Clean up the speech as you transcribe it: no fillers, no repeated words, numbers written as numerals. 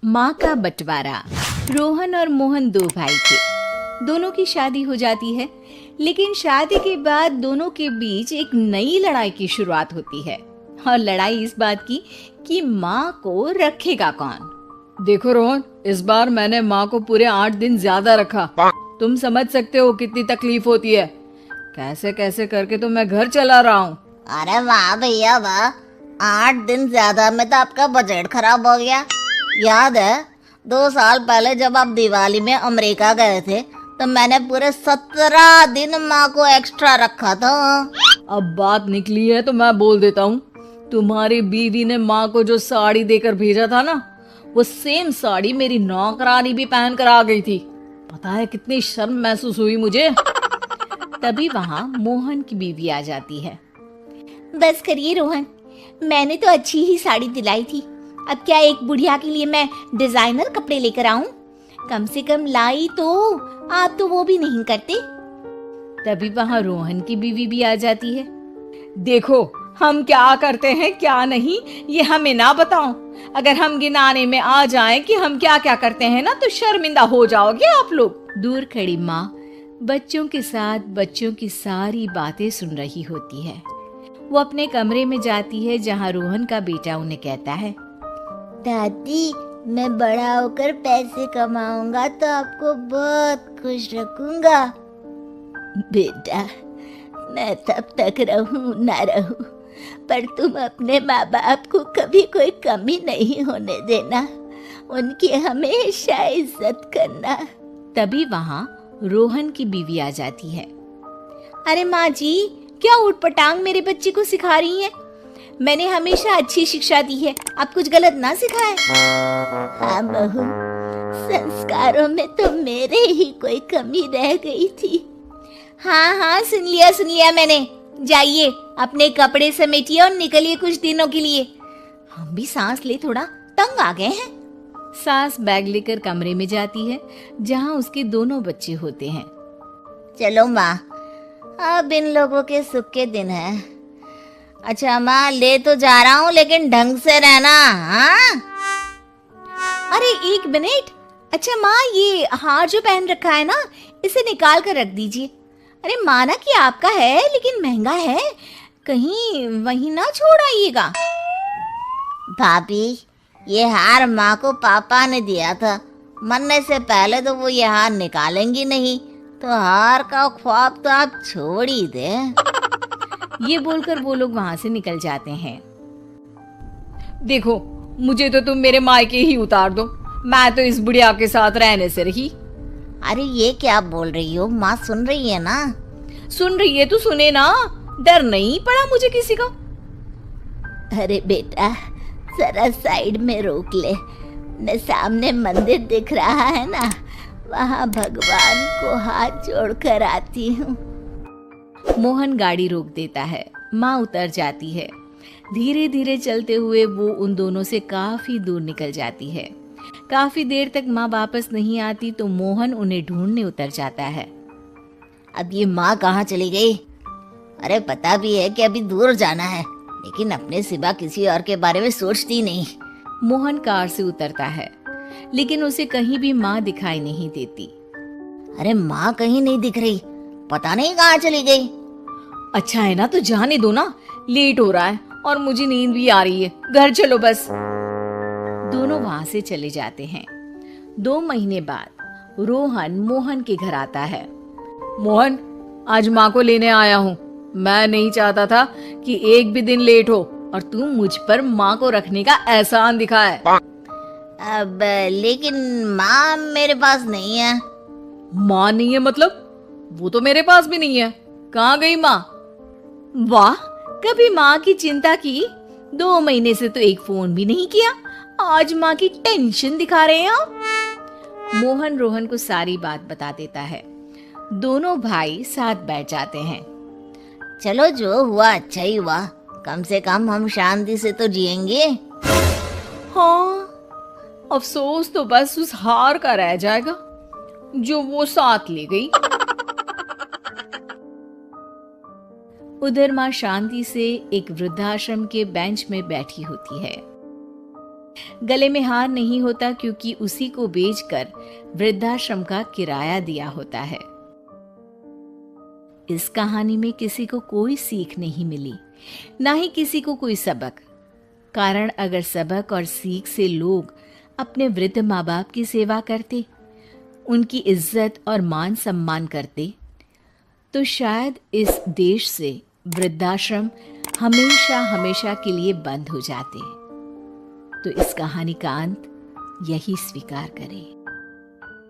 माँ का बंटवारा। रोहन और मोहन दो भाई थे। दोनों की शादी हो जाती है, लेकिन शादी के बाद दोनों के बीच एक नई लड़ाई की शुरुआत होती है। और लड़ाई इस बात की कि माँ को रखेगा कौन। देखो रोहन, इस बार मैंने माँ को पूरे 8 दिन ज्यादा रखा। तुम समझ सकते हो कितनी तकलीफ होती है। कैसे कैसे करके तो मैं घर चला रहा हूँ। अरे वाह भैया वाह, 8 दिन ज्यादा में तो आपका बजट खराब हो गया। याद है 2 साल पहले जब आप दिवाली में अमेरिका गए थे तो मैंने पूरे 17 दिन माँ को एक्स्ट्रा रखा था। अब बात निकली है तो मैं बोल देता हूँ। तुम्हारी बीवी ने माँ को जो साड़ी देकर भेजा था ना, वो सेम साड़ी मेरी नौकरानी भी पहन कर आ गई थी। पता है कितनी शर्म महसूस हुई मुझे। तभी वहाँ मोहन की बीवी आ जाती है। बस करिए रोहन, मैंने तो अच्छी ही साड़ी दिलाई थी। अब क्या एक बुढ़िया के लिए मैं डिजाइनर कपड़े लेकर आऊं? कम से कम लाई तो, आप तो वो भी नहीं करते। तभी वहाँ रोहन की बीवी भी आ जाती है। देखो, हम क्या करते हैं क्या नहीं ये हमें ना बताओ। अगर हम गिनाने में आ जाएं कि हम क्या क्या करते हैं ना, तो शर्मिंदा हो जाओगे आप लोग। दूर खड़ी माँ बच्चों के साथ बच्चों की सारी बातें सुन रही होती है। वो अपने कमरे में जाती है जहाँ रोहन का बेटा उन्हें कहता है, दादी मैं बड़ा होकर पैसे कमाऊंगा तो आपको बहुत खुश रखूंगा। बेटा मैं तब तक रहूं ना रहूं, पर तुम अपने माँ बाप को कभी कोई कमी नहीं होने देना, उनकी हमेशा इज्जत करना। तभी वहाँ रोहन की बीवी आ जाती है। अरे माँ जी, क्या उटपटांग मेरे बच्चे को सिखा रही हैं? मैंने हमेशा अच्छी शिक्षा दी है, आप कुछ गलत ना सिखाएं। हाँ बहू, संस्कारों में तो मेरे ही कोई कमी रह गई थी। हाँ हाँ सुन लिया मैंने। जाइए अपने कपड़े समेटिए और निकलिए कुछ दिनों के लिए। हम भी सांस ले, थोड़ा तंग आ गए हैं। सास बैग लेकर कमरे में जाती है जहाँ उसके दोनों बच्चे होते हैं। चलो माँ, अब इन लोगों के सुख के दिन है। अच्छा माँ, ले तो जा रहा हूँ लेकिन ढंग से रहना। हाँ अरे एक मिनट। अच्छा माँ, ये हार जो पहन रखा है ना, इसे निकाल कर रख दीजिए। अरे माना कि आपका है लेकिन महंगा है, कहीं वहीं ना छोड़ आइएगा। भाभी, ये हार माँ को पापा ने दिया था। मरने से पहले तो वो ये हार निकालेंगी नहीं, तो हार का ख्वाब तो आप छोड़ ही दे। ये बोलकर वो लोग वहां से निकल जाते हैं। देखो, मुझे तो तुम मेरे मायके ही उतार दो, मैं तो इस बुढ़िया के साथ रहने से रही। अरे ये क्या बोल रही हो? माँ सुन रही है ना। सुन रही है तो सुने ना, डर नहीं पड़ा मुझे किसी का। अरे बेटा जरा साइड में रोक ले, न सामने मंदिर दिख रहा है ना, वहाँ भगवान को हाथ जोड़कर आती हूँ। मोहन गाड़ी रोक देता है। माँ उतर जाती है। धीरे धीरे चलते हुए वो उन दोनों से काफी दूर निकल जाती है। काफी देर तक माँ वापस नहीं आती तो मोहन उन्हें ढूंढने उतर जाता है। अब ये माँ कहाँ चली गई? अरे पता भी है कि अभी दूर जाना है, लेकिन अपने सिवा किसी और के बारे में सोचती नहीं। मोहन कार से उतरता है, लेकिन उसे कहीं भी माँ दिखाई नहीं देती। अरे माँ कहीं नहीं दिख रही, पता नहीं कहाँ चली गई। अच्छा है ना, तो जाने दो ना, लेट हो रहा है और मुझे नींद भी आ रही है। घर चलो बस। दोनों वहां से चले जाते हैं। 2 महीने बाद रोहन मोहन के घर आता है। मोहन, आज माँ को लेने आया हूँ। मैं नहीं चाहता था कि एक भी दिन लेट हो और तू मुझ पर माँ को रखने का एहसान दिखाए। अब लेकिन माँ मेरे पास नहीं है। माँ नहीं है मतलब? वो तो मेरे पास भी नहीं है। कहाँ गई माँ? वाह, कभी माँ की चिंता की? 2 महीने से तो एक फोन भी नहीं किया, आज माँ की टेंशन दिखा रहे हैं आप। मोहन रोहन को सारी बात बता देता है। दोनों भाई साथ बैठ जाते हैं। चलो जो हुआ अच्छा ही हुआ, कम से कम हम शांति से तो जिएंगे। हाँ, अफसोस तो बस उस हार का रह जाएगा जो वो साथ ले गई। उधर माँ शांति से एक वृद्धाश्रम के बेंच में बैठी होती है। गले में हार नहीं होता क्योंकि उसी को बेचकर वृद्धाश्रम का किराया दिया होता है। इस कहानी में किसी को कोई सीख नहीं मिली, ना ही किसी को कोई सबक। कारण अगर सबक और सीख से लोग अपने वृद्ध माँ बाप की सेवा करते, उनकी इज्जत और मान सम्मान करते, तो शायद इस देश से वृद्धाश्रम हमेशा हमेशा के लिए बंद हो जाते। तो इस कहानी का अंत यही स्वीकार करें।